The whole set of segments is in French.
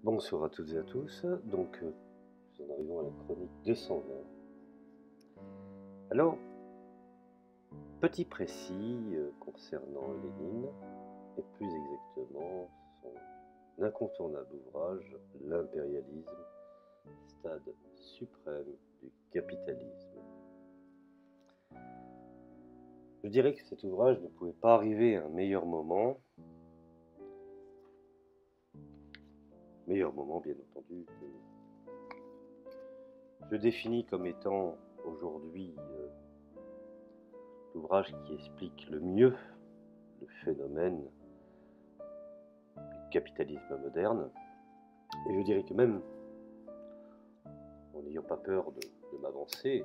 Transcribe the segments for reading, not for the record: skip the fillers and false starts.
Bonsoir à toutes et à tous. Nous en arrivons à la chronique 220. Alors, petit précis concernant Lénine, et plus exactement son incontournable ouvrage, L'impérialisme, stade suprême du capitalisme. Je dirais que cet ouvrage ne pouvait pas arriver à un meilleur moment. Meilleur moment, bien entendu. Je définis comme étant aujourd'hui l'ouvrage qui explique le mieux le phénomène du capitalisme moderne. Et je dirais que même, en n'ayant pas peur de m'avancer,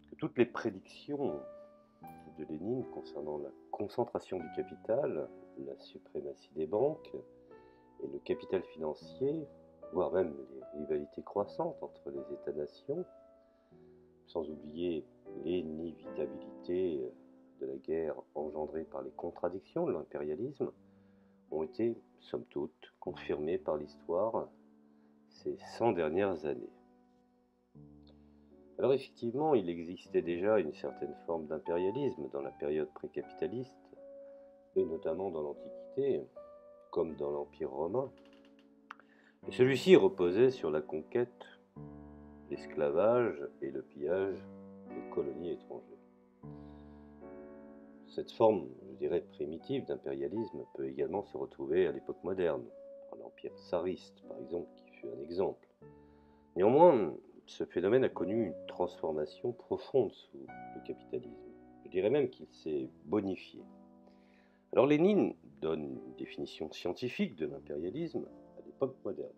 que toutes les prédictions de Lénine concernant la concentration du capital, la suprématie des banques et le capital financier, voire même les rivalités croissantes entre les États-nations, sans oublier l'inévitabilité de la guerre engendrée par les contradictions de l'impérialisme, ont été, somme toute, confirmées par l'histoire ces 100 dernières années. Alors effectivement, il existait déjà une certaine forme d'impérialisme dans la période précapitaliste, et notamment dans l'Antiquité, comme dans l'Empire romain. Et celui-ci reposait sur la conquête, l'esclavage et le pillage des colonies étrangères. Cette forme, je dirais, primitive d'impérialisme peut également se retrouver à l'époque moderne, par l'Empire tsariste par exemple, qui fut un exemple. Néanmoins, ce phénomène a connu une transformation profonde sous le capitalisme. Je dirais même qu'il s'est bonifié. Alors Lénine donne une définition scientifique de l'impérialisme à l'époque moderne.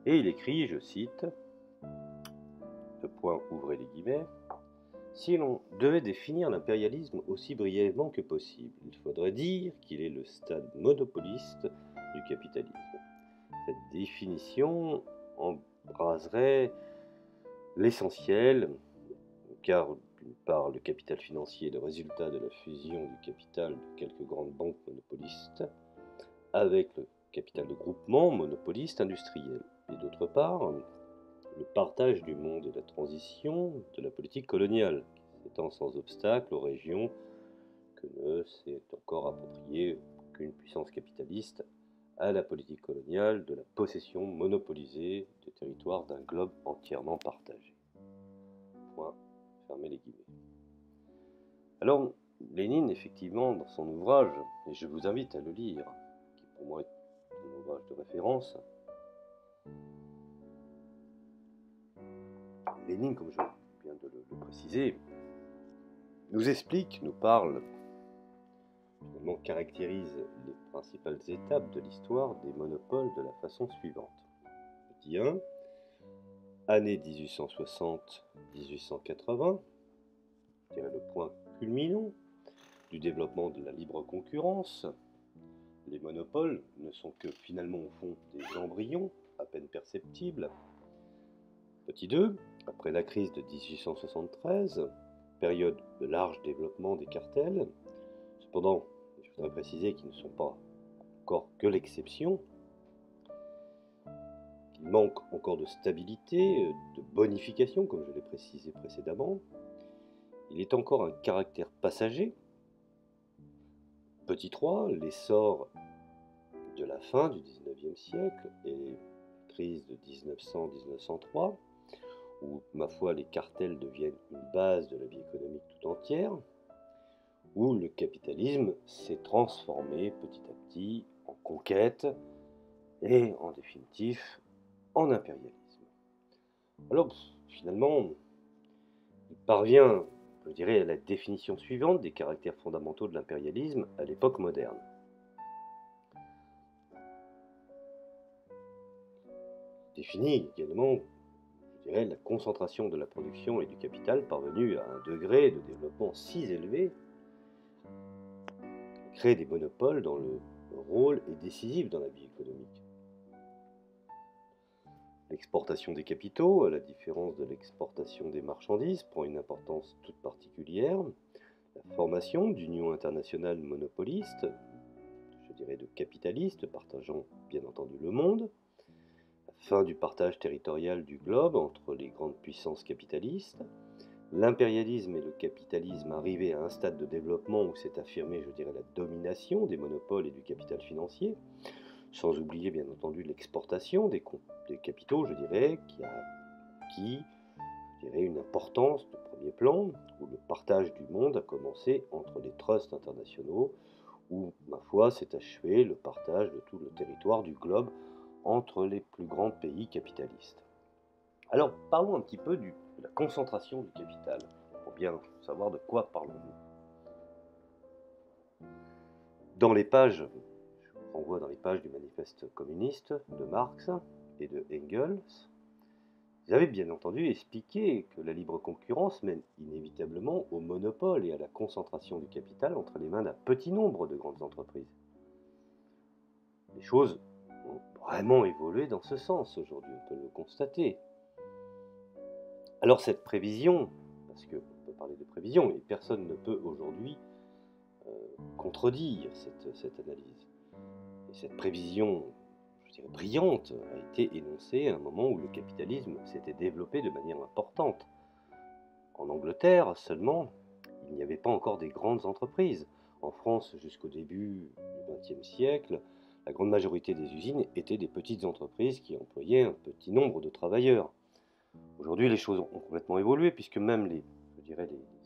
Et il écrit, je cite, ouvrez les guillemets, si l'on devait définir l'impérialisme aussi brièvement que possible, il faudrait dire qu'il est le stade monopoliste du capitalisme. Cette définition embraserait l'essentiel, car d'une part le capital financier est le résultat de la fusion du capital de quelques grandes banques monopolistes avec le capital de groupements monopolistes industriels, et d'autre part le partage du monde et la transition de la politique coloniale, qui s'étend sans obstacle aux régions que ne s'est encore appropriée qu'une puissance capitaliste, à la politique coloniale de la possession monopolisée des territoires d'un globe entièrement partagé. Point, fermez les guillemets. Alors, Lénine, effectivement, dans son ouvrage, et je vous invite à le lire, qui pour moi est un ouvrage de référence, Lénine, comme je viens de le préciser, nous explique, nous parle, finalement caractérise les principales étapes de l'histoire des monopoles de la façon suivante. Petit 1, année 1860-1880, je dirais le point culminant du développement de la libre concurrence. Les monopoles ne sont que finalement au fond des embryons à peine perceptibles. Petit 2, après la crise de 1873, période de large développement des cartels. Cependant, je voudrais préciser qu'ils ne sont pas encore que l'exception. Il manque encore de stabilité, de bonification, comme je l'ai précisé précédemment. Il est encore un caractère passager. Petit 3, l'essor de la fin du XIXe siècle et crise de 1900-1903, où, ma foi, les cartels deviennent une base de la vie économique tout entière, où le capitalisme s'est transformé petit à petit en conquête et, en définitive, en impérialisme. Alors, finalement, il parvient, je dirais, à la définition suivante des caractères fondamentaux de l'impérialisme à l'époque moderne. Il définit également, je dirais, la concentration de la production et du capital parvenue à un degré de développement si élevé, crée des monopoles dont le rôle est décisif dans la vie économique. L'exportation des capitaux, à la différence de l'exportation des marchandises, prend une importance toute particulière. La formation d'unions internationales monopolistes, je dirais, de capitalistes partageant bien entendu le monde, la fin du partage territorial du globe entre les grandes puissances capitalistes, l'impérialisme et le capitalisme arrivés à un stade de développement où s'est affirmée, je dirais, la domination des monopoles et du capital financier, sans oublier bien entendu l'exportation des capitaux, je dirais, qui a acquis, je dirais, une importance de premier plan, où le partage du monde a commencé entre les trusts internationaux, où, ma foi, s'est achevé le partage de tout le territoire du globe entre les plus grands pays capitalistes. Alors, parlons un petit peu de la concentration du capital, pour bien savoir de quoi parlons-nous. Dans les pages, je vous renvoie dans les pages du manifeste communiste de Marx et de Engels, ils avaient bien entendu expliqué que la libre concurrence mène inévitablement au monopole et à la concentration du capital entre les mains d'un petit nombre de grandes entreprises. Les choses ont vraiment évolué dans ce sens aujourd'hui, on peut le constater. Alors cette prévision, parce qu'on peut parler de prévision, et personne ne peut aujourd'hui contredire cette analyse. Et cette prévision, je dirais brillante, a été énoncée à un moment où le capitalisme s'était développé de manière importante. En Angleterre seulement, il n'y avait pas encore des grandes entreprises. En France, jusqu'au début du XXe siècle, la grande majorité des usines étaient des petites entreprises qui employaient un petit nombre de travailleurs. Aujourd'hui, les choses ont complètement évolué, puisque même les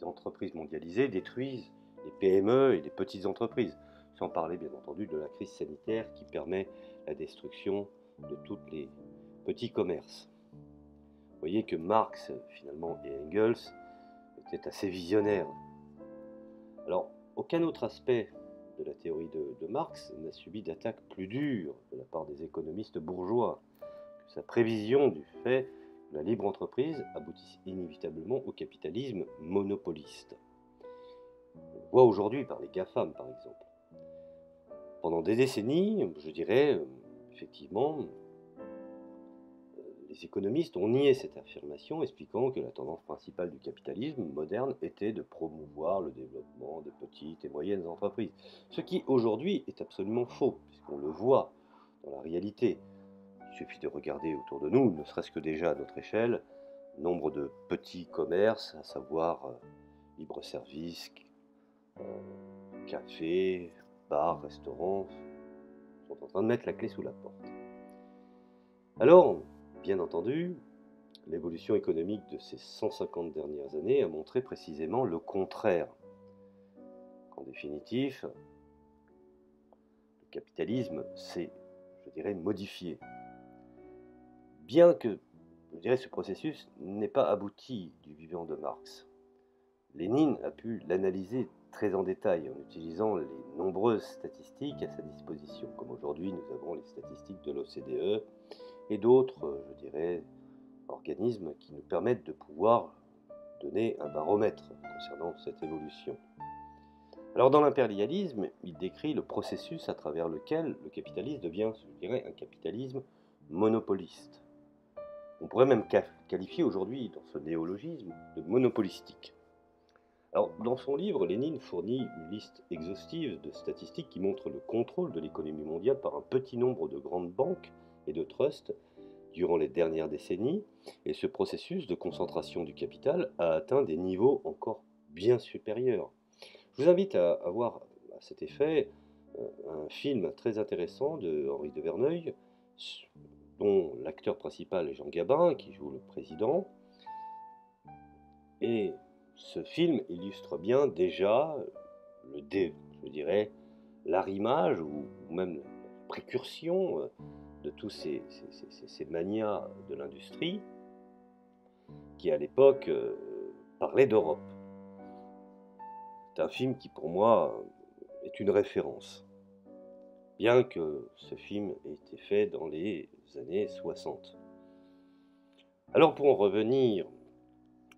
entreprises mondialisées détruisent les PME et les petites entreprises, sans parler bien entendu de la crise sanitaire qui permet la destruction de tous les petits commerces. Vous voyez que Marx, finalement, et Engels étaient assez visionnaires. Alors, aucun autre aspect de la théorie de Marx n'a subi d'attaque plus dure de la part des économistes bourgeois que sa prévision du fait que la libre entreprise aboutisse inévitablement au capitalisme monopoliste. On le voit aujourd'hui par les GAFAM, par exemple. Pendant des décennies, je dirais, effectivement, les économistes ont nié cette affirmation, expliquant que la tendance principale du capitalisme moderne était de promouvoir le développement des petites et moyennes entreprises. Ce qui aujourd'hui est absolument faux, puisqu'on le voit dans la réalité. Il suffit de regarder autour de nous, ne serait-ce que déjà à notre échelle, nombre de petits commerces, à savoir libre-service, cafés, bars, restaurants, sont en train de mettre la clé sous la porte. Alors, bien entendu, l'évolution économique de ces 150 dernières années a montré précisément le contraire. En définitive, le capitalisme s'est, je dirais, modifié. Bien que, je dirais, ce processus n'ait pas abouti du vivant de Marx. Lénine a pu l'analyser très en détail en utilisant les nombreuses statistiques à sa disposition, comme aujourd'hui nous avons les statistiques de l'OCDE et d'autres, je dirais, organismes qui nous permettent de pouvoir donner un baromètre concernant cette évolution. Alors dans l'impérialisme, il décrit le processus à travers lequel le capitalisme devient, je dirais, un capitalisme monopoliste. On pourrait même qualifier aujourd'hui, dans ce néologisme, de monopolistique. Alors, dans son livre, Lénine fournit une liste exhaustive de statistiques qui montrent le contrôle de l'économie mondiale par un petit nombre de grandes banques et de trusts durant les dernières décennies, et ce processus de concentration du capital a atteint des niveaux encore bien supérieurs. Je vous invite à voir à cet effet un film très intéressant de Henri de Verneuil, dont l'acteur principal est Jean Gabin, qui joue le président. Et ce film illustre bien déjà je dirais, l'arrimage ou même la précursion de tous ces manias de l'industrie qui, à l'époque, parlaient d'Europe. C'est un film qui, pour moi, est une référence. Bien que ce film ait été fait dans les années 60. Alors pour en revenir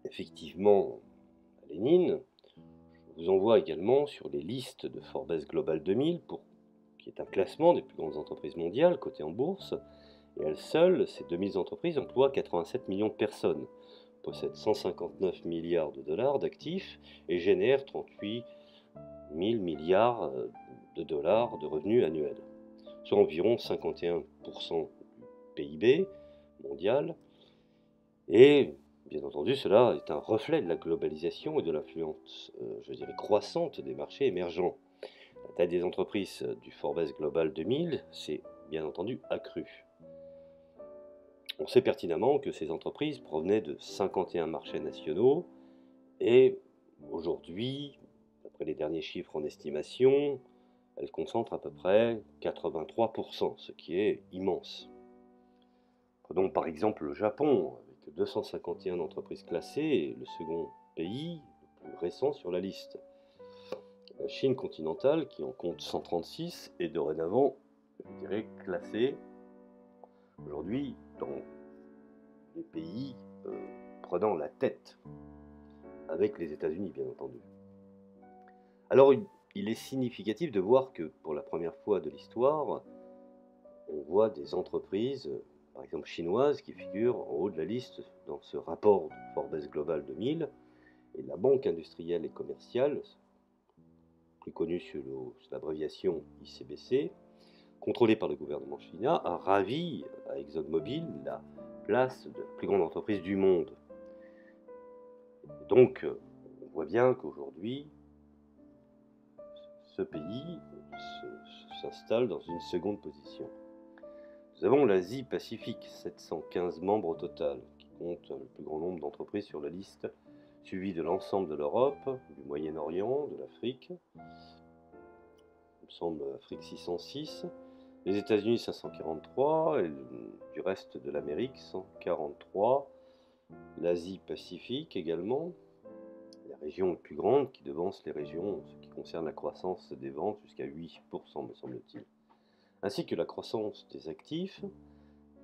effectivement à Lénine, je vous envoie également sur les listes de Forbes Global 2000, qui est un classement des plus grandes entreprises mondiales cotées en bourse, et elles seules, ces 2000 entreprises, emploient 87 millions de personnes, possèdent 159 milliards de dollars d'actifs et génèrent 38 000 milliards de dollars de revenus annuels, soit environ 51% du PIB mondial. Et bien entendu, cela est un reflet de la globalisation et de l'influence, je dirais, croissante des marchés émergents. La taille des entreprises du Forbes Global 2000 s'est bien entendu accrue. On sait pertinemment que ces entreprises provenaient de 51 marchés nationaux et aujourd'hui, d'après les derniers chiffres en estimation, elles concentrent à peu près 83%, ce qui est immense. Prenons par exemple le Japon, avec 251 entreprises classées, et le second pays le plus récent sur la liste. La Chine continentale, qui en compte 136, est dorénavant, je dirais, classée aujourd'hui dans les pays prenant la tête, avec les États-Unis bien entendu. Alors il est significatif de voir que pour la première fois de l'histoire, on voit des entreprises, par exemple chinoises, qui figurent en haut de la liste dans ce rapport de Forbes Global 2000, et la Banque industrielle et commerciale, plus connue sous l'abréviation ICBC, contrôlée par le gouvernement chinois, a ravi à ExxonMobil la place de la plus grande entreprise du monde. Donc, on voit bien qu'aujourd'hui, ce pays s'installe dans une seconde position. Nous avons l'Asie-Pacifique, 715 membres au total, qui compte le plus grand nombre d'entreprises sur la liste, suivi de l'ensemble de l'Europe, du Moyen-Orient, de l'Afrique, il me semble Afrique 606, les États-Unis 543, et du reste de l'Amérique 143, l'Asie-Pacifique également, la région plus grande qui devance les régions, ce qui concerne la croissance des ventes, jusqu'à 8%, me semble-t-il. Ainsi que la croissance des actifs,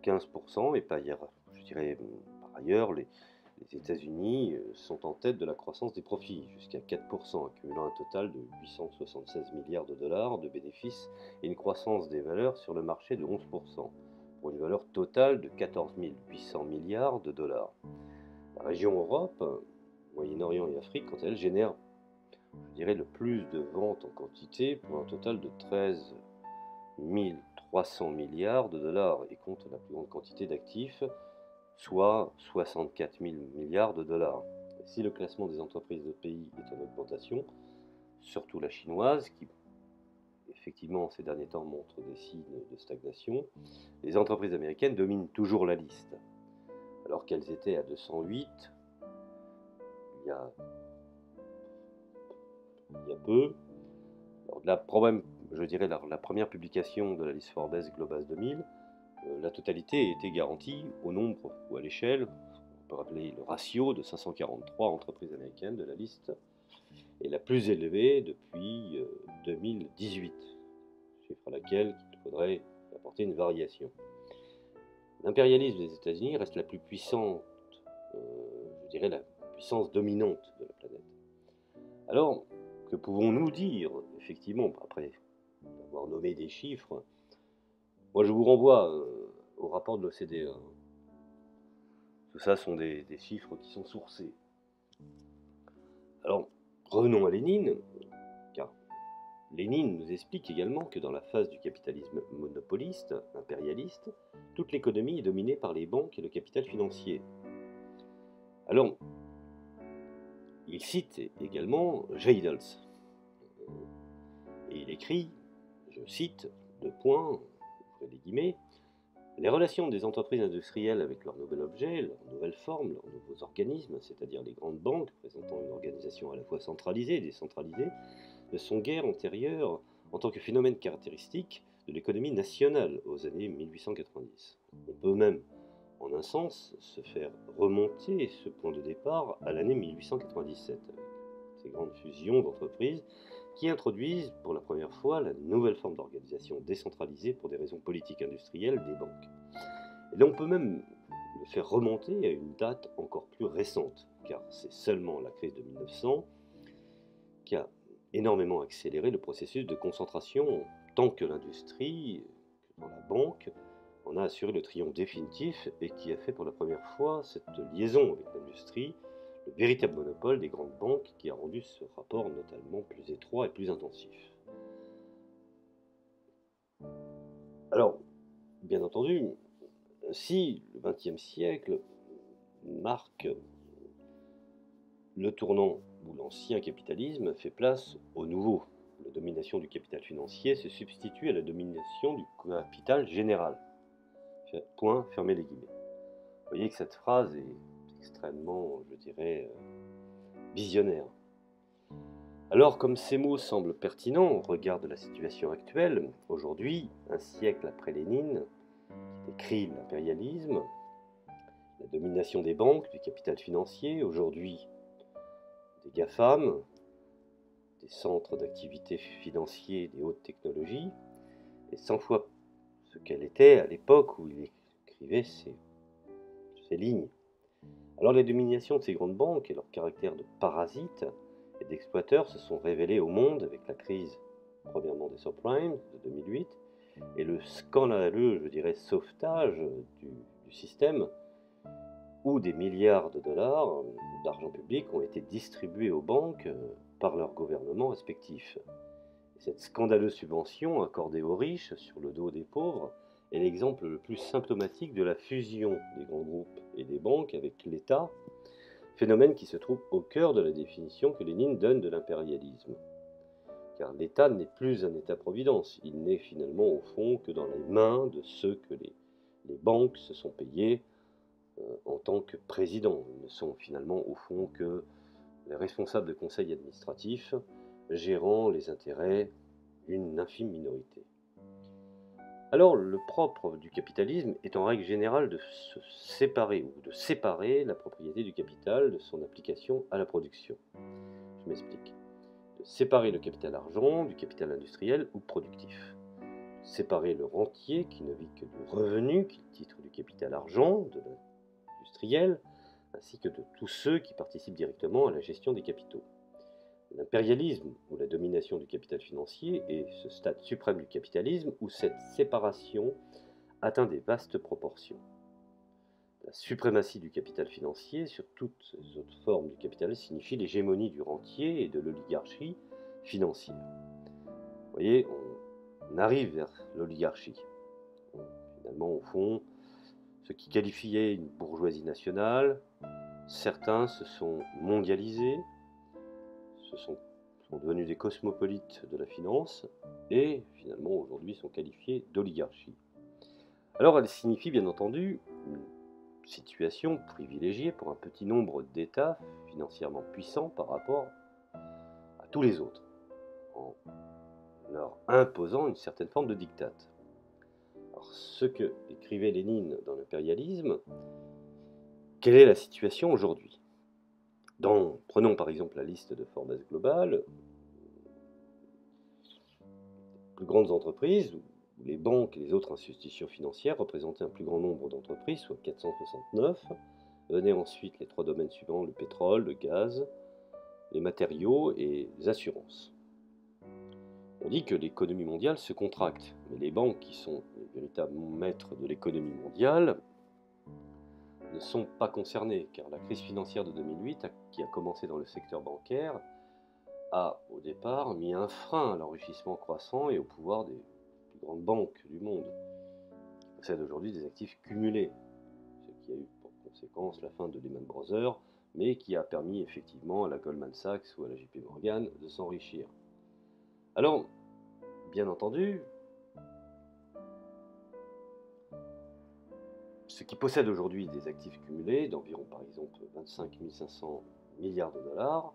15%, et par ailleurs, les États-Unis sont en tête de la croissance des profits, jusqu'à 4%, accumulant un total de 876 milliards de dollars de bénéfices et une croissance des valeurs sur le marché de 11%, pour une valeur totale de 14 800 milliards de dollars. La région Europe, Moyen-Orient et Afrique, quant à elle, génère, je dirais, le plus de ventes en quantité, pour un total de 13 300 milliards de dollars, et compte la plus grande quantité d'actifs, soit 64 000 milliards de dollars. Et si le classement des entreprises de pays est en augmentation, surtout la chinoise, qui effectivement ces derniers temps montre des signes de stagnation, les entreprises américaines dominent toujours la liste, alors qu'elles étaient à 208 il y a peu. Alors, la première publication de la liste Forbes Global 2000, la totalité était garantie au nombre ou à l'échelle, on peut rappeler le ratio de 543 entreprises américaines de la liste, est la plus élevée depuis 2018, chiffre à laquelle il faudrait apporter une variation. L'impérialisme des États-Unis reste la plus puissante, je dirais la puissance dominante de la planète. Alors, que pouvons-nous dire, effectivement, après avoir nommé des chiffres? Moi, je vous renvoie au rapport de l'OCDE. Tout ça sont des chiffres qui sont sourcés. Alors, revenons à Lénine, car Lénine nous explique également que dans la phase du capitalisme monopoliste, impérialiste, toute l'économie est dominée par les banques et le capital financier. Alors, il cite également Jadels, et il écrit, je cite, ouvrez les guillemets, les relations des entreprises industrielles avec leur nouvel objet, leur nouvelle forme, leurs nouveaux organismes, c'est-à-dire les grandes banques, présentant une organisation à la fois centralisée et décentralisée, ne sont guère antérieures en tant que phénomène caractéristique de l'économie nationale aux années 1890. On peut même, en un sens, se faire remonter ce point de départ à l'année 1897, avec ces grandes fusions d'entreprises qui introduisent pour la première fois la nouvelle forme d'organisation décentralisée pour des raisons politiques industrielles des banques. Et là, on peut même le faire remonter à une date encore plus récente, car c'est seulement la crise de 1900 qui a énormément accéléré le processus de concentration, tant que l'industrie, que dans la banque, en a assuré le triomphe définitif et qui a fait pour la première fois cette liaison avec l'industrie, le véritable monopole des grandes banques qui a rendu ce rapport notamment plus étroit et plus intensif. Alors, bien entendu, si le XXe siècle marque le tournant où l'ancien capitalisme fait place au nouveau, la domination du capital financier se substitue à la domination du capital général. Point, fermez les guillemets. Vous voyez que cette phrase est extrêmement, je dirais, visionnaire. Alors, comme ces mots semblent pertinents au regard de la situation actuelle, aujourd'hui, un siècle après Lénine, qui décrit l'impérialisme, la domination des banques, du capital financier, aujourd'hui des GAFAM, des centres d'activité financiers des hautes technologies, et 100 fois ce qu'elle était à l'époque où il écrivait ces lignes. Alors la domination de ces grandes banques et leur caractère de parasites et d'exploiteurs se sont révélés au monde avec la crise, premièrement des subprimes de 2008, et le scandaleux, je dirais, sauvetage du système, où des milliards de dollars d'argent public ont été distribués aux banques par leurs gouvernements respectifs. Et cette scandaleuse subvention accordée aux riches sur le dos des pauvres est l'exemple le plus symptomatique de la fusion des grands groupes et des banques avec l'État, phénomène qui se trouve au cœur de la définition que Lénine donne de l'impérialisme. Car l'État n'est plus un État-providence, il n'est finalement au fond que dans les mains de ceux que les banques se sont payés en tant que présidents. Ils ne sont finalement au fond que les responsables de conseils administratifs gérant les intérêts d'une infime minorité. Alors, le propre du capitalisme est en règle générale de se séparer ou de séparer la propriété du capital de son application à la production. Je m'explique. De séparer le capital argent du capital industriel ou productif. De séparer le rentier qui ne vit que du revenu, qui est le titre du capital argent, de l'industriel, ainsi que de tous ceux qui participent directement à la gestion des capitaux. L'impérialisme, ou la domination du capital financier, est ce stade suprême du capitalisme où cette séparation atteint des vastes proportions. La suprématie du capital financier sur toutes les autres formes du capital signifie l'hégémonie du rentier et de l'oligarchie financière. Vous voyez, on arrive vers l'oligarchie. Finalement, au fond, ce qui qualifiait une bourgeoisie nationale, certains se sont mondialisés, sont devenus des cosmopolites de la finance et finalement aujourd'hui sont qualifiés d'oligarchie. Alors elle signifie bien entendu une situation privilégiée pour un petit nombre d'États financièrement puissants par rapport à tous les autres, en leur imposant une certaine forme de diktat. Alors ce que écrivait Lénine dans l'impérialisme, quelle est la situation aujourd'hui ? Prenons par exemple la liste de Forbes Global, plus grandes entreprises, où les banques et les autres institutions financières représentaient un plus grand nombre d'entreprises, soit 469. Venaient ensuite les trois domaines suivants, le pétrole, le gaz, les matériaux et les assurances. On dit que l'économie mondiale se contracte, mais les banques, qui sont les véritables maîtres de l'économie mondiale, ne sont pas concernées, car la crise financière de 2008, qui a commencé dans le secteur bancaire, a au départ mis un frein à l'enrichissement croissant et au pouvoir des plus grandes banques du monde, qui possèdent aujourd'hui des actifs cumulés, ce qui a eu pour conséquence la fin de Lehman Brothers, mais qui a permis effectivement à la Goldman Sachs ou à la JP Morgan de s'enrichir. Alors, bien entendu, ceux qui possèdent aujourd'hui des actifs cumulés d'environ par exemple 25 500 milliards de dollars,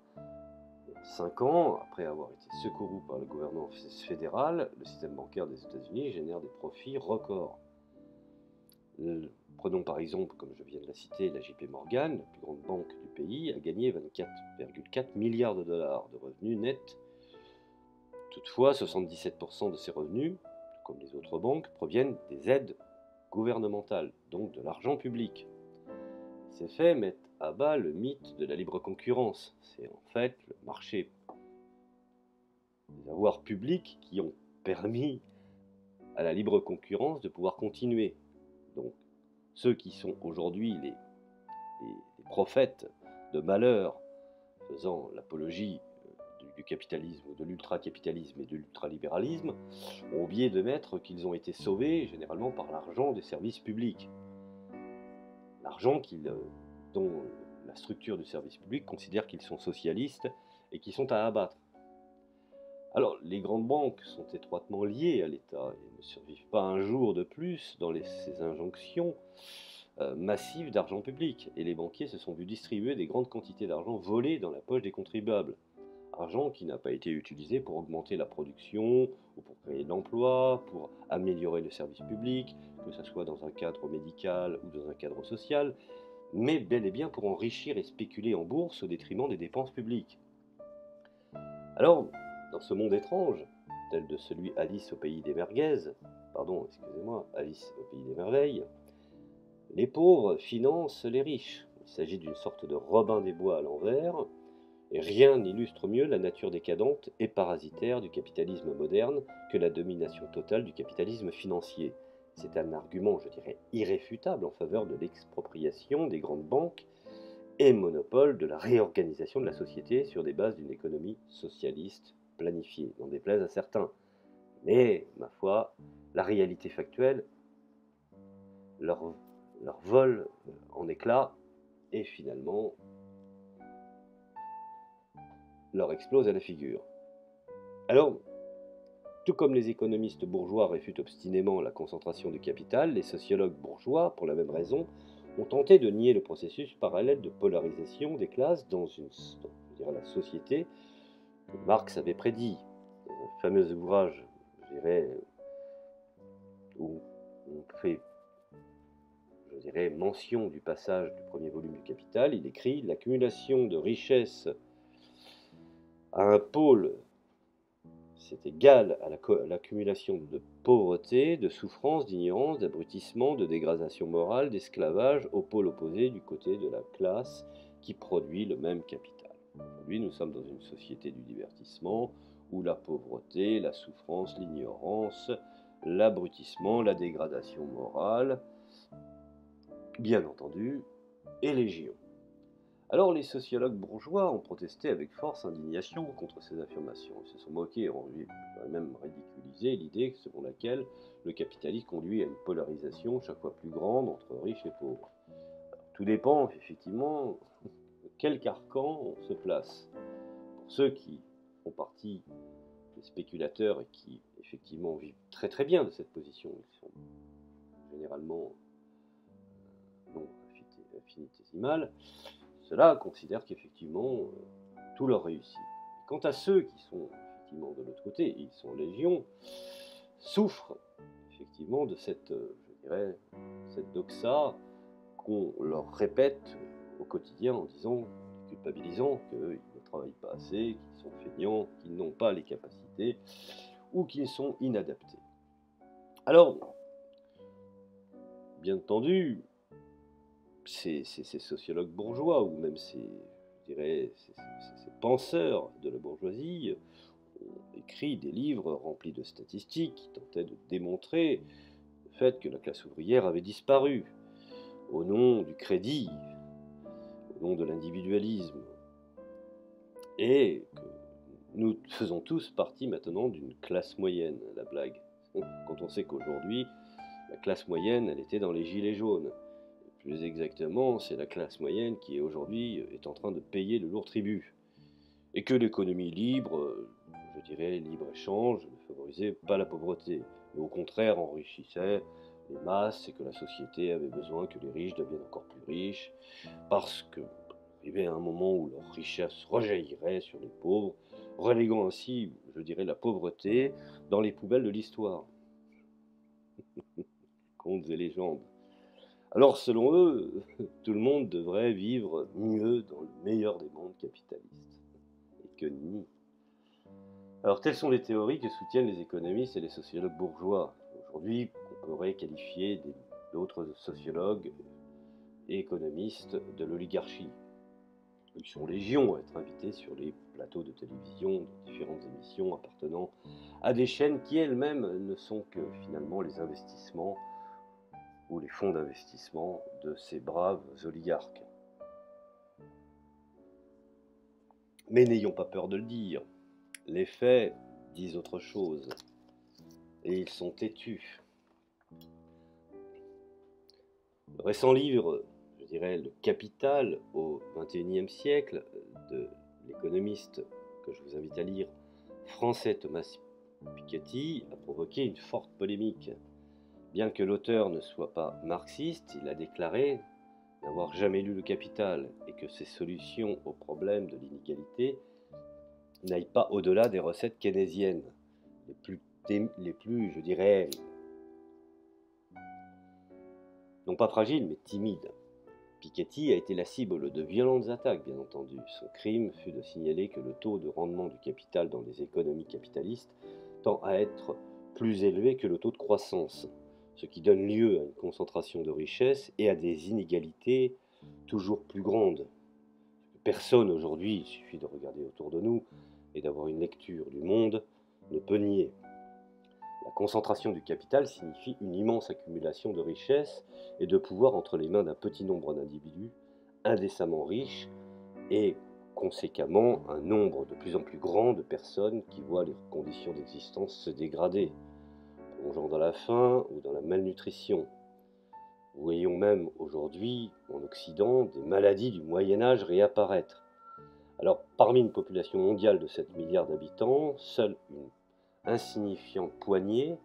5 ans après avoir été secouru par le gouvernement fédéral, le système bancaire des États-Unis génère des profits records. Prenons par exemple, comme je viens de la citer, la JP Morgan, la plus grande banque du pays, a gagné 24,4 milliards de dollars de revenus nets. Toutefois, 77% de ces revenus, comme les autres banques, proviennent des aides gouvernementales, donc de l'argent public. Ces faits mettent à bas le mythe de la libre concurrence. C'est en fait le marché des avoirs publics qui ont permis à la libre concurrence de pouvoir continuer. Donc, ceux qui sont aujourd'hui les prophètes de malheur faisant l'apologie du du capitalisme, ou de l'ultracapitalisme et de l'ultralibéralisme, ont oublié de mettre qu'ils ont été sauvés généralement par l'argent des services publics. L'argent dont la structure du service public considère qu'ils sont socialistes et qui sont à abattre. Alors, les grandes banques sont étroitement liées à l'État et ne survivent pas un jour de plus dans ces injonctions massives d'argent public. Et les banquiers se sont vus distribuer des grandes quantités d'argent volées dans la poche des contribuables. Argent qui n'a pas été utilisé pour augmenter la production, ou pour créer de l'emploi, pour améliorer le service public, que ce soit dans un cadre médical ou dans un cadre social, mais bel et bien pour enrichir et spéculer en bourse au détriment des dépenses publiques. Alors, dans ce monde étrange, tel de celui Alice au pays des merguez, Alice au pays des merveilles, les pauvres financent les riches. Il s'agit d'une sorte de Robin des Bois à l'envers, et rien n'illustre mieux la nature décadente et parasitaire du capitalisme moderne que la domination totale du capitalisme financier. C'est un argument, je dirais, irréfutable en faveur de l'expropriation des grandes banques et monopole de la réorganisation de la société sur des bases d'une économie socialiste planifiée, n'en déplaise à certains. Mais, ma foi, la réalité factuelle leur vole en éclats et finalement leur explose à la figure. Alors, tout comme les économistes bourgeois réfutent obstinément la concentration du capital, les sociologues bourgeois, pour la même raison, ont tenté de nier le processus parallèle de polarisation des classes dans la société que Marx avait prédit. Dans un fameux ouvrage, où on fait, mention du passage du premier volume du Capital, il écrit « L'accumulation de richesses à un pôle, c'est égal à l'accumulation de pauvreté, de souffrance, d'ignorance, d'abrutissement, de dégradation morale, d'esclavage au pôle opposé du côté de la classe qui produit le même capital. » Aujourd'hui, nous sommes dans une société du divertissement où la pauvreté, la souffrance, l'ignorance, l'abrutissement, la dégradation morale, bien entendu, est légion. Alors les sociologues bourgeois ont protesté avec force indignation contre ces affirmations. Ils se sont moqués et même ridiculisé l'idée selon laquelle le capitalisme conduit à une polarisation chaque fois plus grande entre riches et pauvres. Alors, tout dépend effectivement de quel carcan on se place. Pour ceux qui font partie des spéculateurs et qui effectivement vivent très très bien de cette position, ils sont généralement non infinitésimales, ceux-là considèrent qu'effectivement tout leur réussit. Quant à ceux qui sont effectivement de l'autre côté, et ils sont légion, souffrent effectivement de cette doxa qu'on leur répète au quotidien en disant, culpabilisant, qu'ils ne travaillent pas assez, qu'ils sont feignants, qu'ils n'ont pas les capacités ou qu'ils sont inadaptés. Alors, bien entendu, ces sociologues bourgeois, ou même ces penseurs de la bourgeoisie, ont écrit des livres remplis de statistiques qui tentaient de démontrer le fait que la classe ouvrière avait disparu au nom du crédit, au nom de l'individualisme, et que nous faisons tous partie maintenant d'une classe moyenne, la blague. Quand on sait qu'aujourd'hui, la classe moyenne, elle était dans les gilets jaunes. Plus exactement, c'est la classe moyenne qui aujourd'hui est en train de payer le lourd tribut. Et que l'économie libre, libre-échange, ne favorisait pas la pauvreté, mais au contraire enrichissait les masses et que la société avait besoin que les riches deviennent encore plus riches, parce qu'il y avait un moment où leur richesse rejaillirait sur les pauvres, reléguant ainsi, la pauvreté dans les poubelles de l'histoire. Contes et légendes. Alors, selon eux, tout le monde devrait vivre mieux dans le meilleur des mondes capitalistes. Et que ni. Alors, telles sont les théories que soutiennent les économistes et les sociologues bourgeois. Aujourd'hui, on pourrait qualifier d'autres sociologues et économistes de l'oligarchie. Ils sont légion à être invités sur les plateaux de télévision de différentes émissions appartenant à des chaînes qui elles-mêmes ne sont que finalement les investissements ou les fonds d'investissement de ces braves oligarques. Mais n'ayons pas peur de le dire, les faits disent autre chose, et ils sont têtus. Le récent livre, je dirais Le Capital au XXIe siècle, de l'économiste que je vous invite à lire, français Thomas Piketty, a provoqué une forte polémique. Bien que l'auteur ne soit pas marxiste, il a déclaré n'avoir jamais lu Le Capital et que ses solutions au problème de l'inégalité n'aillent pas au-delà des recettes keynésiennes, les plus, je dirais, non pas fragiles, mais timides. Piketty a été la cible de violentes attaques, bien entendu. Son crime fut de signaler que le taux de rendement du capital dans les économies capitalistes tend à être plus élevé que le taux de croissance, ce qui donne lieu à une concentration de richesses et à des inégalités toujours plus grandes. Personne aujourd'hui, il suffit de regarder autour de nous et d'avoir une lecture du monde, ne peut nier. La concentration du capital signifie une immense accumulation de richesses et de pouvoir entre les mains d'un petit nombre d'individus indécemment riches et conséquemment un nombre de plus en plus grand de personnes qui voient leurs conditions d'existence se dégrader, plongeant dans la faim ou dans la malnutrition. Voyons même aujourd'hui en Occident des maladies du Moyen-Âge réapparaître. Alors, parmi une population mondiale de 7 milliards d'habitants, seule une insignifiante poignée,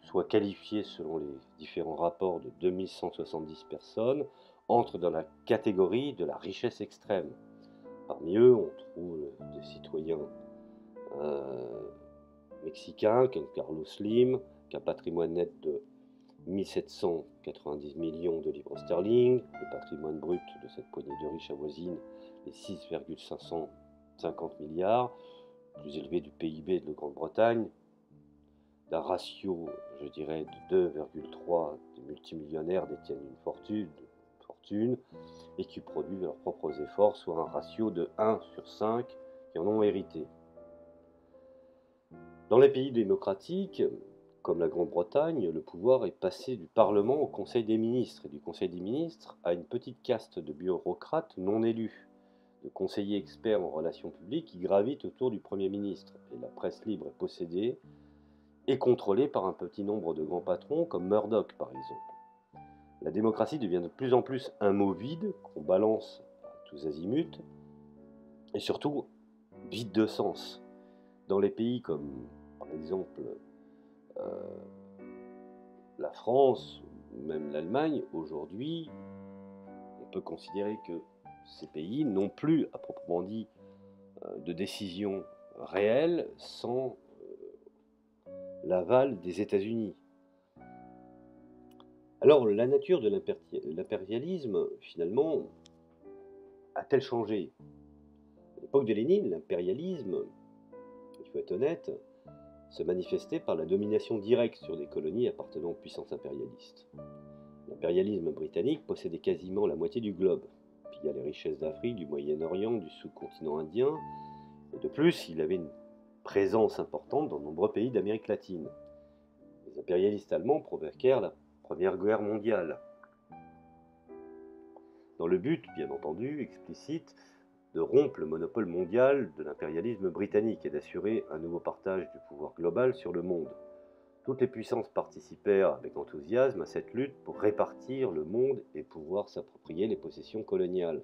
soit qualifiée selon les différents rapports de 2170 personnes, entre dans la catégorie de la richesse extrême. Parmi eux, on trouve des citoyens mexicains comme Carlos Slim, qui a un patrimoine net de 1790 millions de livres sterling. Le patrimoine brut de cette poignée de riches avoisine les 6,550 milliards, plus élevé du PIB de Grande-Bretagne, d'un ratio, je dirais, de 2,3 des multimillionnaires détiennent une fortune et qui produisent leurs propres efforts, soit un ratio de 1 sur 5 qui en ont hérité. Dans les pays démocratiques, comme la Grande-Bretagne, le pouvoir est passé du Parlement au Conseil des ministres, et du Conseil des ministres à une petite caste de bureaucrates non élus, de conseillers experts en relations publiques qui gravitent autour du Premier ministre. Et la presse libre est possédée et contrôlée par un petit nombre de grands patrons comme Murdoch par exemple. La démocratie devient de plus en plus un mot vide qu'on balance à tous azimuts et surtout vide de sens. Dans les pays comme par exemple la France ou même l'Allemagne, aujourd'hui, on peut considérer que ces pays n'ont plus à proprement dit de décision réelle sans l'aval des États-Unis. Alors, la nature de l'impérialisme, finalement, a-t-elle changé? À l'époque de Lénine, l'impérialisme, il faut être honnête, se manifestait par la domination directe sur des colonies appartenant aux puissances impérialistes. L'impérialisme britannique possédait quasiment la moitié du globe, via les richesses d'Afrique, du Moyen-Orient, du sous-continent indien, et de plus, il avait une présence importante dans de nombreux pays d'Amérique latine. Les impérialistes allemands provoquèrent la Première Guerre mondiale, dans le but, bien entendu, explicite, de rompre le monopole mondial de l'impérialisme britannique et d'assurer un nouveau partage du pouvoir global sur le monde. Toutes les puissances participèrent avec enthousiasme à cette lutte pour répartir le monde et pouvoir s'approprier les possessions coloniales.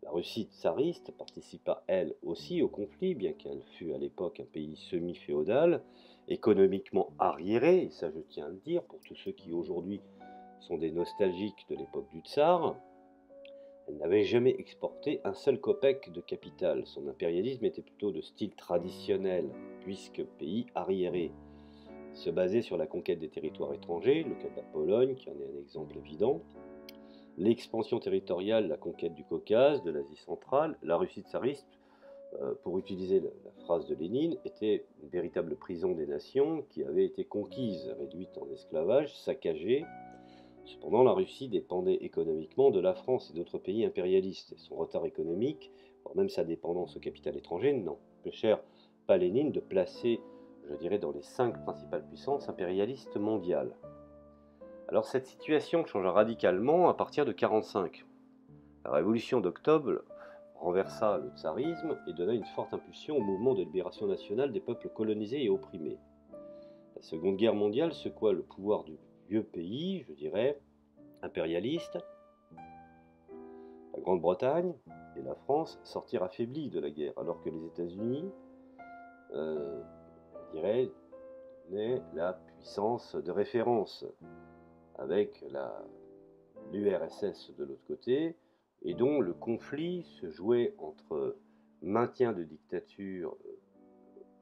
La Russie tsariste participa elle aussi au conflit, bien qu'elle fût à l'époque un pays semi-féodal, économiquement arriéré, et ça je tiens à le dire pour tous ceux qui aujourd'hui sont des nostalgiques de l'époque du tsar. Elle n'avait jamais exporté un seul kopek de capital. Son impérialisme était plutôt de style traditionnel, puisque pays arriéré. Il se basait sur la conquête des territoires étrangers, le cas de la Pologne, qui en est un exemple évident, l'expansion territoriale, la conquête du Caucase, de l'Asie centrale. La Russie tsariste, pour utiliser la phrase de Lénine, était une véritable prison des nations qui avait été conquise, réduite en esclavage, saccagée. Cependant, la Russie dépendait économiquement de la France et d'autres pays impérialistes, et son retard économique, voire même sa dépendance au capital étranger, n'empêchèrent pas Lénine de placer, je dirais, dans les 5 principales puissances impérialistes mondiales. Alors cette situation changea radicalement à partir de 1945. La révolution d'octobre renversa le tsarisme et donna une forte impulsion au mouvement de libération nationale des peuples colonisés et opprimés. La Seconde Guerre mondiale secoua le pouvoir du vieux pays, je dirais, impérialiste. La Grande-Bretagne et la France sortirent affaiblies de la guerre, alors que les États-Unis, je dirais, tenaient la puissance de référence, avec l'URSS de l'autre côté, et dont le conflit se jouait entre maintien de dictature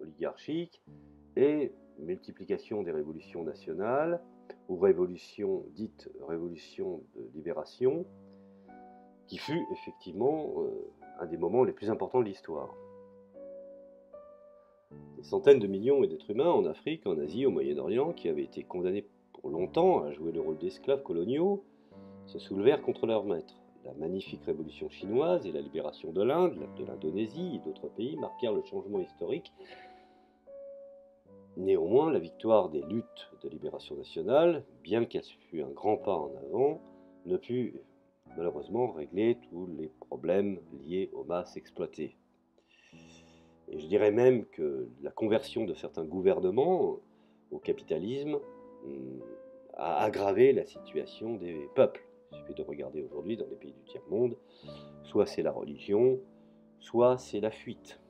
oligarchique et multiplication des révolutions nationales, ou révolution dite révolution de libération, qui fut effectivement un des moments les plus importants de l'histoire. Des centaines de millions d'êtres humains en Afrique, en Asie, au Moyen-Orient, qui avaient été condamnés pour longtemps à jouer le rôle d'esclaves coloniaux, se soulevèrent contre leurs maîtres. La magnifique révolution chinoise et la libération de l'Inde, de l'Indonésie et d'autres pays marquèrent le changement historique. Néanmoins, la victoire des luttes de libération nationale, bien qu'elle fût un grand pas en avant, ne put malheureusement régler tous les problèmes liés aux masses exploitées. Et je dirais même que la conversion de certains gouvernements au capitalisme a aggravé la situation des peuples. Il suffit de regarder aujourd'hui dans les pays du tiers-monde, soit c'est la religion, soit c'est la fuite.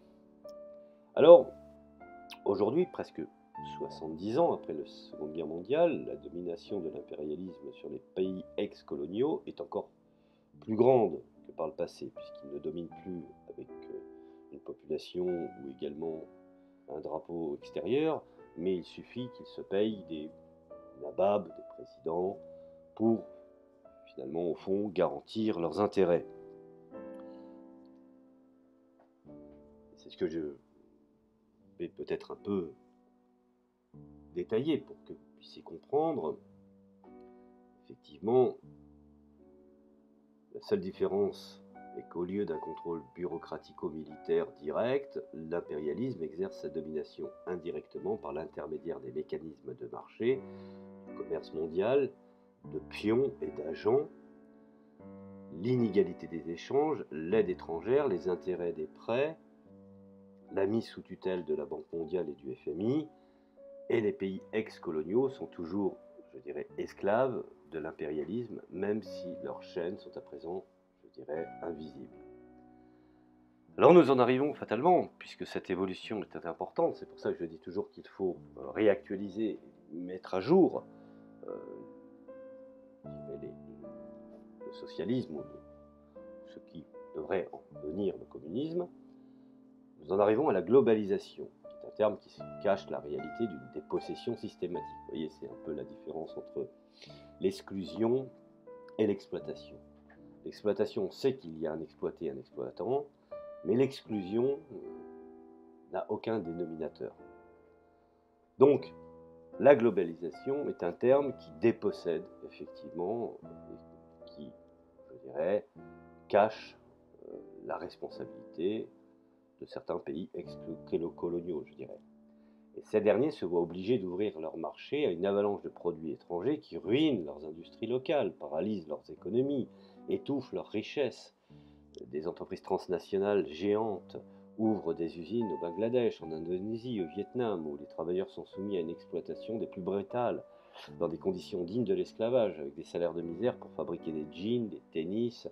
Alors, aujourd'hui, presque 70 ans après la Seconde Guerre mondiale, la domination de l'impérialisme sur les pays ex-coloniaux est encore plus grande que par le passé, puisqu'il ne domine plus avec une population ou également un drapeau extérieur, mais il suffit qu'ils se payent des nababs, des présidents, pour finalement, au fond, garantir leurs intérêts. C'est ce que je vais peut-être un peu détailler pour que vous puissiez comprendre. Effectivement, la seule différence est qu'au lieu d'un contrôle bureaucratico-militaire direct, l'impérialisme exerce sa domination indirectement par l'intermédiaire des mécanismes de marché, du commerce mondial, de pions et d'agents, l'inégalité des échanges, l'aide étrangère, les intérêts des prêts, la mise sous tutelle de la Banque mondiale et du FMI, et les pays ex-coloniaux sont toujours, je dirais, esclaves de l'impérialisme, même si leurs chaînes sont à présent, je dirais, invisibles. Alors nous en arrivons fatalement, puisque cette évolution est importante, c'est pour ça que je dis toujours qu'il faut réactualiser, mettre à jour le socialisme, ou ce qui devrait en devenir le communisme. Nous en arrivons à la globalisation, qui est un terme qui cache la réalité d'une dépossession systématique. Vous voyez, c'est un peu la différence entre l'exclusion et l'exploitation. L'exploitation sait qu'il y a un exploité et un exploitant, mais l'exclusion n'a aucun dénominateur. Donc, la globalisation est un terme qui dépossède effectivement, et qui, je dirais, cache la responsabilité de certains pays ex-coloniaux, je dirais. Et ces derniers se voient obligés d'ouvrir leur marché à une avalanche de produits étrangers qui ruinent leurs industries locales, paralysent leurs économies, étouffent leurs richesses. Des entreprises transnationales géantes ouvrent des usines au Bangladesh, en Indonésie, au Vietnam, où les travailleurs sont soumis à une exploitation des plus brutales, dans des conditions dignes de l'esclavage, avec des salaires de misère pour fabriquer des jeans, des tennis.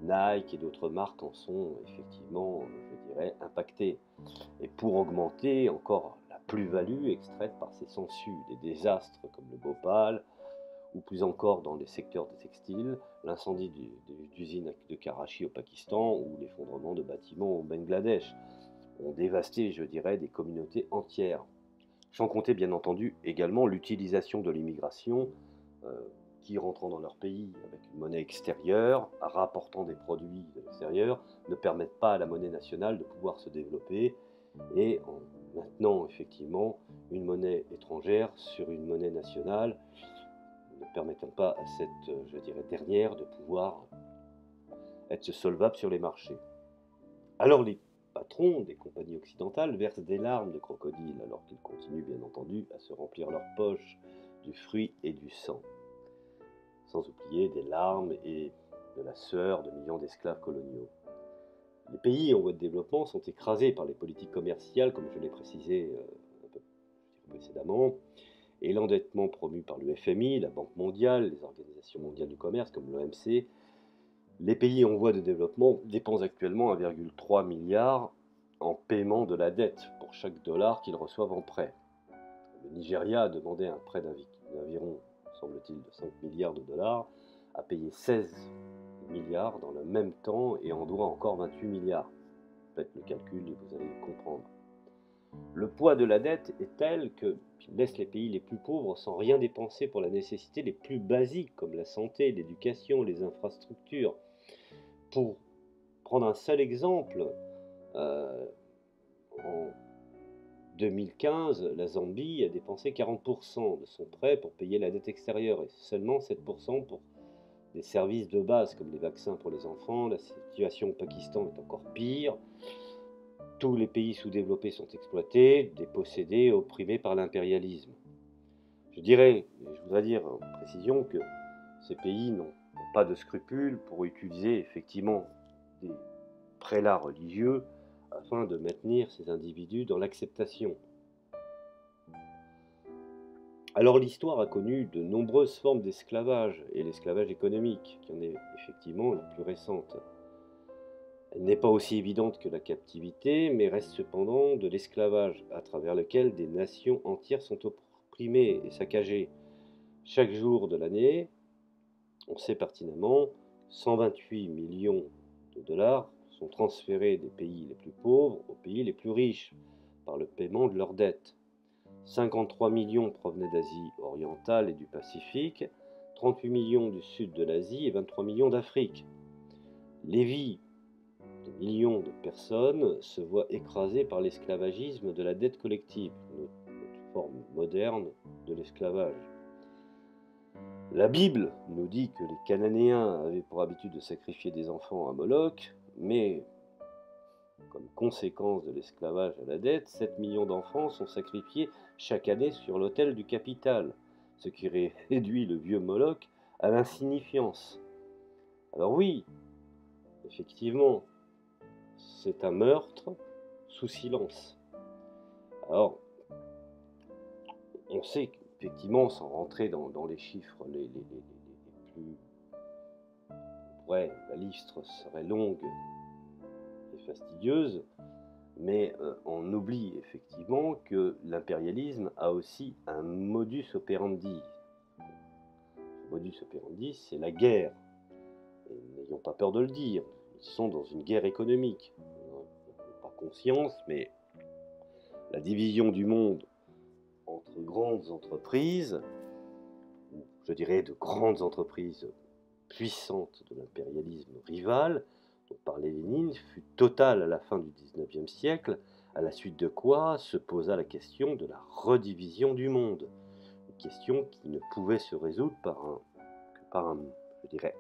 Nike et d'autres marques en sont effectivement, je dirais, impactées. Et pour augmenter encore la plus-value extraite par ces sangsues, des désastres comme le Bhopal, ou plus encore dans les secteurs des textiles, l'incendie d'usines de Karachi au Pakistan ou l'effondrement de bâtiments au Bangladesh ont dévasté, je dirais, des communautés entières. Sans compter bien entendu également l'utilisation de l'immigration qui, rentrant dans leur pays avec une monnaie extérieure, rapportant des produits de l'extérieur, ne permettent pas à la monnaie nationale de pouvoir se développer, et en maintenant effectivement une monnaie étrangère sur une monnaie nationale, ne permettant pas à cette, je dirais, dernière de pouvoir être solvable sur les marchés. Alors les patrons des compagnies occidentales versent des larmes de crocodile, alors qu'ils continuent bien entendu à se remplir leurs poches du fruit et du sang, sans oublier des larmes et de la sueur de millions d'esclaves coloniaux. Les pays en voie de développement sont écrasés par les politiques commerciales, comme je l'ai précisé un peu précédemment, et l'endettement promu par le FMI, la Banque mondiale, les organisations mondiales du commerce comme l'OMC. Les pays en voie de développement dépensent actuellement 1,3 milliard en paiement de la dette pour chaque dollar qu'ils reçoivent en prêt. Le Nigeria a demandé un prêt d'environ, semble-t-il, de 5 milliards de dollars, a payé 16 milliards dans le même temps et en doit encore 28 milliards. Faites le calcul et vous allez comprendre. Le poids de la dette est tel qu'il laisse les pays les plus pauvres sans rien dépenser pour les nécessités les plus basiques comme la santé, l'éducation, les infrastructures. Pour prendre un seul exemple, en 2015, la Zambie a dépensé 40% de son prêt pour payer la dette extérieure et seulement 7% pour des services de base comme les vaccins pour les enfants. La situation au Pakistan est encore pire. Tous les pays sous-développés sont exploités, dépossédés, opprimés par l'impérialisme. Je voudrais dire en précision que ces pays n'ont pas de scrupules pour utiliser effectivement des prélats religieux afin de maintenir ces individus dans l'acceptation. Alors l'histoire a connu de nombreuses formes d'esclavage, et l'esclavage économique, qui en est effectivement la plus récente. Elle n'est pas aussi évidente que la captivité, mais reste cependant de l'esclavage, à travers lequel des nations entières sont opprimées et saccagées. Chaque jour de l'année, on sait pertinemment, 128 millions de dollars sont transférés des pays les plus pauvres aux pays les plus riches par le paiement de leurs dettes. 53 millions provenaient d'Asie orientale et du Pacifique, 38 millions du sud de l'Asie et 23 millions d'Afrique. Les vies de millions de personnes se voient écrasées par l'esclavagisme de la dette collective, notre forme moderne de l'esclavage. La Bible nous dit que les Cananéens avaient pour habitude de sacrifier des enfants à Moloch, mais comme conséquence de l'esclavage à la dette, 7 millions d'enfants sont sacrifiés chaque année sur l'autel du capital, ce qui réduit le vieux Moloch à l'insignifiance. Alors oui, effectivement, c'est un meurtre sous silence. Alors, on sait qu'effectivement, sans rentrer dans les chiffres les plus... Ouais, la liste serait longue et fastidieuse, mais on oublie effectivement que l'impérialisme a aussi un modus operandi. Le modus operandi, c'est la guerre. Et n'ayons pas peur de le dire, ils sont dans une guerre économique. Pas conscience, mais la division du monde entre grandes entreprises, ou je dirais de grandes entreprises puissantes de l'impérialisme rival, dont parlait Lénine, fut totale à la fin du XIXe siècle, à la suite de quoi se posa la question de la redivision du monde. Une question qui ne pouvait se résoudre que par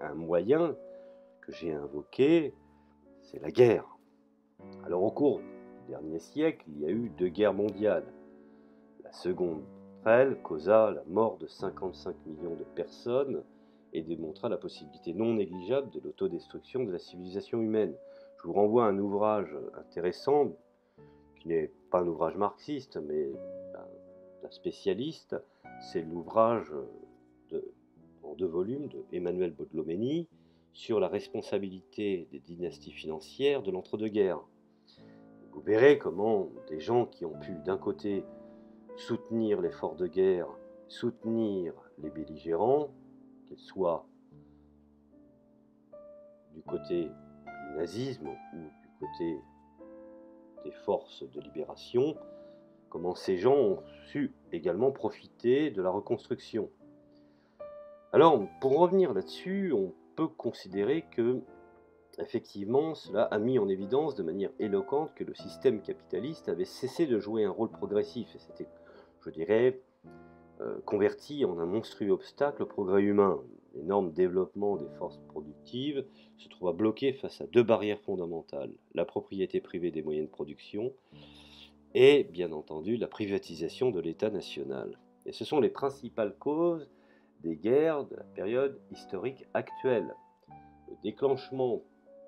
un moyen que j'ai invoqué, c'est la guerre. Alors au cours du dernier siècle, il y a eu 2 guerres mondiales. La seconde d'entre elles causa la mort de 55 millions de personnes et démontra la possibilité non négligeable de l'autodestruction de la civilisation humaine. Je vous renvoie à un ouvrage intéressant, qui n'est pas un ouvrage marxiste, mais d'un spécialiste. C'est l'ouvrage en 2 volumes de Emmanuel Bodlomeni sur la responsabilité des dynasties financières de l'entre-deux-guerres. Vous verrez comment des gens qui ont pu d'un côté soutenir l'effort de guerre, soutenir les belligérants, qu'ils soient du côté du nazisme ou du côté des forces de libération, comment ces gens ont su également profiter de la reconstruction. Alors, pour revenir là-dessus, on peut considérer que, effectivement, cela a mis en évidence de manière éloquente que le système capitaliste avait cessé de jouer un rôle progressif et s'était, je dirais, converti en un monstrueux obstacle au progrès humain. L'énorme développement des forces productives se trouva bloqué face à 2 barrières fondamentales, la propriété privée des moyens de production et, bien entendu, la privatisation de l'État national. Et ce sont les principales causes des guerres de la période historique actuelle. Le déclenchement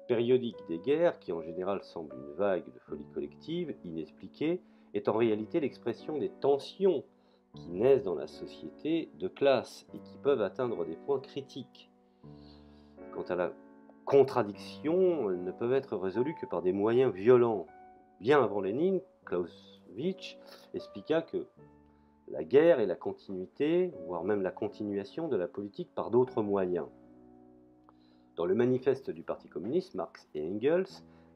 périodique des guerres, qui en général semble une vague de folie collective, inexpliquée, est en réalité l'expression des tensions qui naissent dans la société de classe et qui peuvent atteindre des points critiques. Quant à la contradiction, elles ne peuvent être résolues que par des moyens violents. Bien avant Lénine, Clausewitz expliqua que la guerre est la continuité, voire même la continuation de la politique par d'autres moyens. Dans le manifeste du Parti communiste, Marx et Engels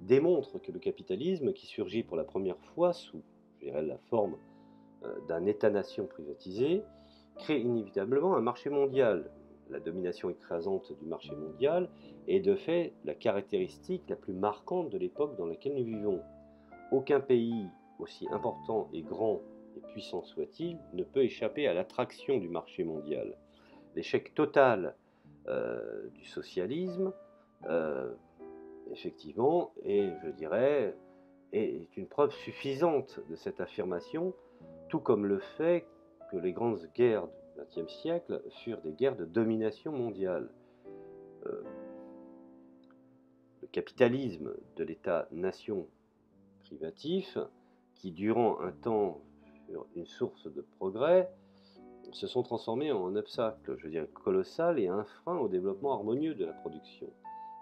démontrent que le capitalisme, qui surgit pour la première fois sous, la forme d'un État-nation privatisé, crée inévitablement un marché mondial. La domination écrasante du marché mondial est de fait la caractéristique la plus marquante de l'époque dans laquelle nous vivons. Aucun pays, aussi important et grand et puissant soit-il, ne peut échapper à l'attraction du marché mondial. L'échec total du socialisme, effectivement, est une preuve suffisante de cette affirmation, tout comme le fait que les grandes guerres du XXe siècle furent des guerres de domination mondiale. Le capitalisme de l'État-nation privatif, qui durant un temps furent une source de progrès, se sont transformés en un obstacle, colossal et un frein au développement harmonieux de la production.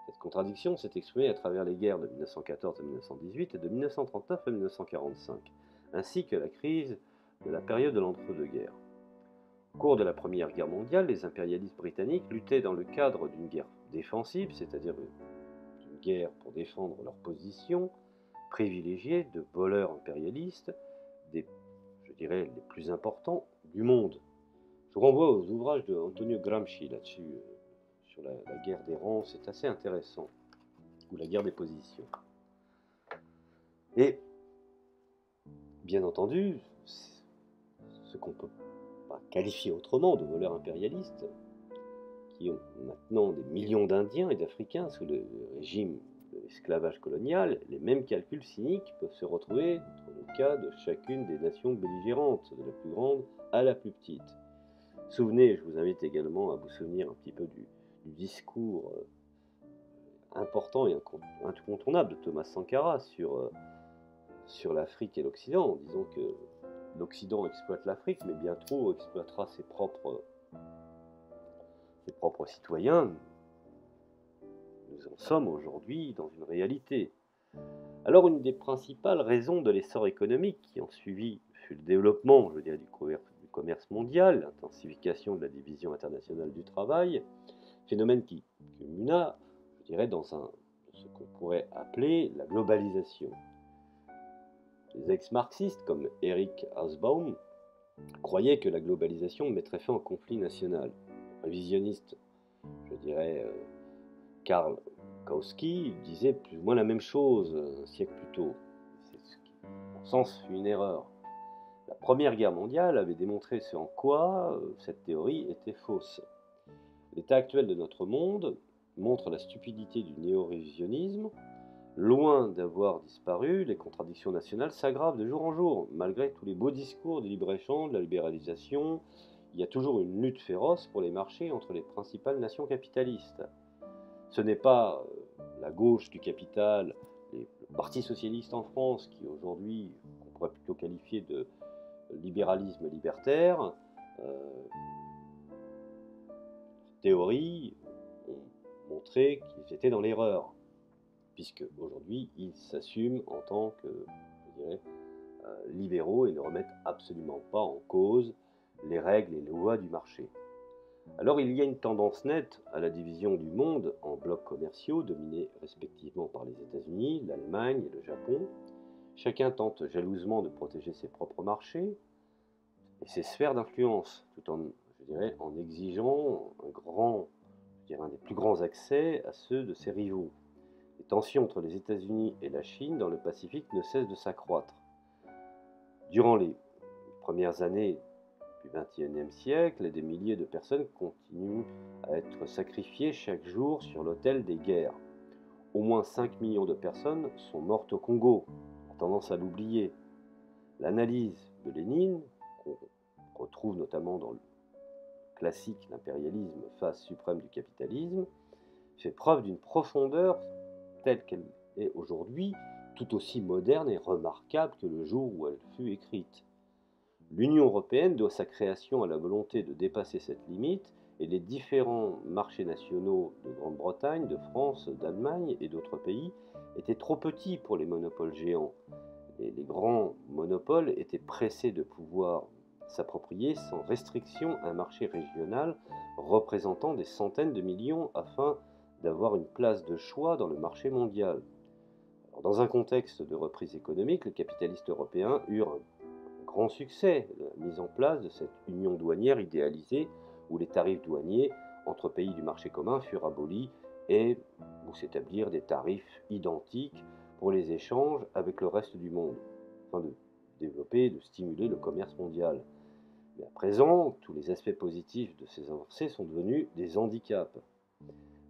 Cette contradiction s'est exprimée à travers les guerres de 1914 à 1918 et de 1939 à 1945, ainsi que la crise de la période de l'entre-deux-guerres. Au cours de la Première Guerre mondiale, les impérialistes britanniques luttaient dans le cadre d'une guerre défensive, c'est-à-dire d'une guerre pour défendre leur position, privilégiée de voleurs impérialistes, les plus importants du monde. Je vous renvoie aux ouvrages de Antonio Gramsci là-dessus, sur la guerre des rangs, c'est assez intéressant, ou la guerre des positions. Et, bien entendu, ce qu'on peut pas qualifier autrement de voleurs impérialistes, qui ont maintenant des millions d'Indiens et d'Africains sous le régime de l'esclavage colonial, les mêmes calculs cyniques peuvent se retrouver dans le cas de chacune des nations belligérantes, de la plus grande à la plus petite. Souvenez, je vous invite également à vous souvenir un petit peu du discours important et incontournable de Thomas Sankara sur l'Afrique et l'Occident, en disant que l'Occident exploite l'Afrique, mais bien trop exploitera ses propres citoyens. Nous en sommes aujourd'hui dans une réalité. Alors, une des principales raisons de l'essor économique qui en suivi fut le développement, du commerce mondial, l'intensification de la division internationale du travail, phénomène qui culmina, dans ce qu'on pourrait appeler la globalisation. Les ex-marxistes, comme Eric Hobsbawm, croyaient que la globalisation mettrait fin au conflit national. Le révisionniste, Karl Kautsky, disait plus ou moins la même chose un siècle plus tôt. C'est ce qui, en sens, fut une erreur. La Première Guerre mondiale avait démontré ce en quoi cette théorie était fausse. L'état actuel de notre monde montre la stupidité du néo-révisionnisme. Loin d'avoir disparu, les contradictions nationales s'aggravent de jour en jour. Malgré tous les beaux discours du libre-échange, de la libéralisation, il y a toujours une lutte féroce pour les marchés entre les principales nations capitalistes. Ce n'est pas la gauche du capital, le Parti socialiste en France, qui aujourd'hui, on pourrait plutôt qualifier de libéralisme libertaire, théorie, ont montré qu'ils étaient dans l'erreur, puisque aujourd'hui ils s'assument en tant que libéraux et ne remettent absolument pas en cause les règles et les lois du marché. Alors il y a une tendance nette à la division du monde en blocs commerciaux dominés respectivement par les États-Unis, l'Allemagne et le Japon. Chacun tente jalousement de protéger ses propres marchés et ses sphères d'influence, tout en, en exigeant un des plus grands accès à ceux de ses rivaux. Les tensions entre les États-Unis et la Chine dans le Pacifique ne cessent de s'accroître. Durant les premières années du XXIe siècle, des milliers de personnes continuent à être sacrifiées chaque jour sur l'autel des guerres. Au moins 5 millions de personnes sont mortes au Congo. On a tendance à l'oublier. L'analyse de Lénine, qu'on retrouve notamment dans le classique L'impérialisme, phase suprême du capitalisme, fait preuve d'une profondeur telle qu'elle est aujourd'hui, tout aussi moderne et remarquable que le jour où elle fut écrite. L'Union européenne doit sa création à la volonté de dépasser cette limite, et les différents marchés nationaux de Grande-Bretagne, de France, d'Allemagne et d'autres pays étaient trop petits pour les monopoles géants. Et les grands monopoles étaient pressés de pouvoir s'approprier sans restriction un marché régional représentant des centaines de millions afin d'avoir une place de choix dans le marché mondial. Alors, dans un contexte de reprise économique, les capitalistes européens eurent un grand succès, la mise en place de cette union douanière idéalisée où les tarifs douaniers entre pays du marché commun furent abolis et où s'établirent des tarifs identiques pour les échanges avec le reste du monde, afin de développer et de stimuler le commerce mondial. Mais à présent, tous les aspects positifs de ces avancées sont devenus des handicaps.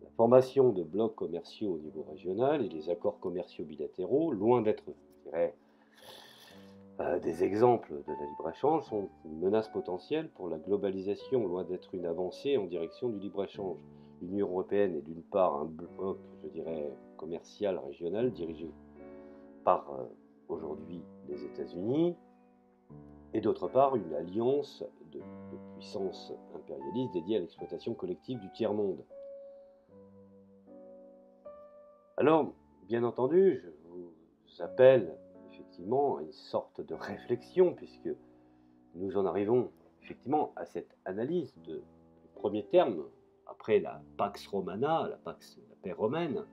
La formation de blocs commerciaux au niveau régional et les accords commerciaux bilatéraux, loin d'être, je dirais, des exemples de la libre-échange, sont une menace potentielle pour la globalisation, loin d'être une avancée en direction du libre-échange. L'Union européenne est d'une part un bloc, je dirais, commercial régional dirigé par aujourd'hui les États-Unis, et d'autre part une alliance de puissances impérialistes dédiée à l'exploitation collective du tiers-monde. Alors, bien entendu, je vous appelle effectivement à une sorte de réflexion, puisque nous en arrivons effectivement à cette analyse du premier terme, après la Pax Romana, la paix romaine,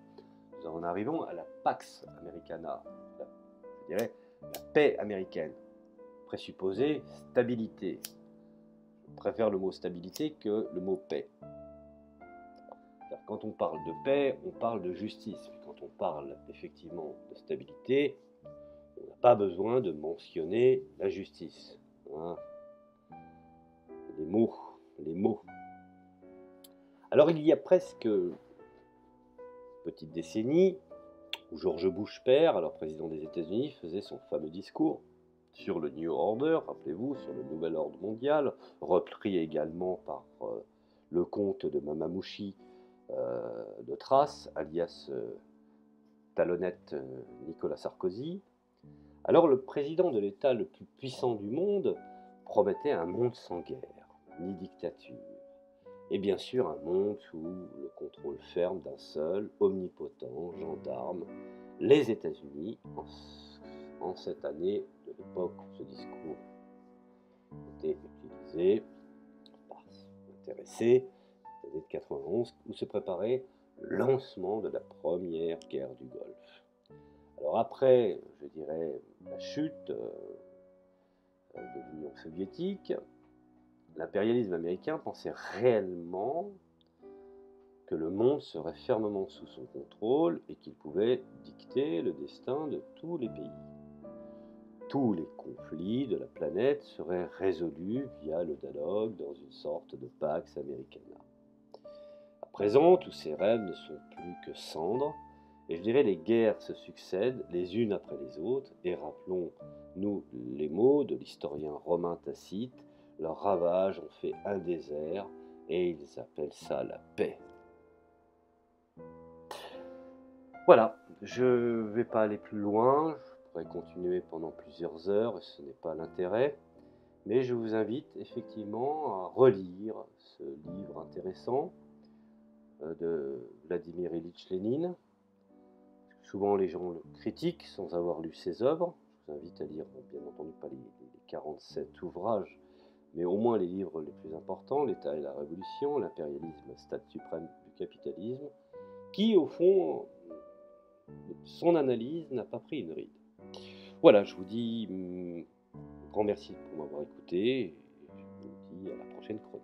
nous en arrivons à la Pax Americana, je dirais la paix américaine, présupposée stabilité. Je préfère le mot stabilité que le mot paix. Car quand on parle de paix, on parle de justice. Puis quand on parle effectivement de stabilité, on n'a pas besoin de mentionner la justice. Hein. Les mots, les mots. Alors il y a presque une petite décennie où George Bush père, alors président des États-Unis, faisait son fameux discours sur le New Order, rappelez-vous, sur le nouvel ordre mondial, repris également par le comte de Mamamouchi de Thrace, alias talonnette Nicolas Sarkozy. Alors le président de l'État le plus puissant du monde promettait un monde sans guerre, ni dictature, et bien sûr un monde sous le contrôle ferme d'un seul, omnipotent gendarme, les États-Unis, en cette année de l'époque où ce discours était utilisé par intéressés, l'année de 91, où se préparait le lancement de la première guerre du Golfe. Alors après, je dirais, la chute de l'Union soviétique, l'impérialisme américain pensait réellement que le monde serait fermement sous son contrôle et qu'il pouvait dicter le destin de tous les pays. Tous les conflits de la planète seraient résolus via le dialogue dans une sorte de Pax Americana. À présent, tous ces rêves ne sont plus que cendres, et je dirais les guerres se succèdent les unes après les autres, et rappelons-nous les mots de l'historien romain Tacite, leurs ravages ont fait un désert, et ils appellent ça la paix. Voilà, je ne vais pas aller plus loin, je pourrais continuer pendant plusieurs heures, et ce n'est pas l'intérêt, mais je vous invite effectivement à relire ce livre intéressant de Vladimir Ilitch Lénine. Souvent les gens le critiquent sans avoir lu ses œuvres. Je vous invite à lire, bien entendu pas les 47 ouvrages, mais au moins les livres les plus importants, L'État et la Révolution, L'impérialisme, stade suprême du capitalisme, qui au fond, son analyse n'a pas pris une ride. Voilà, je vous dis un grand merci pour m'avoir écouté, et je vous dis à la prochaine chronique.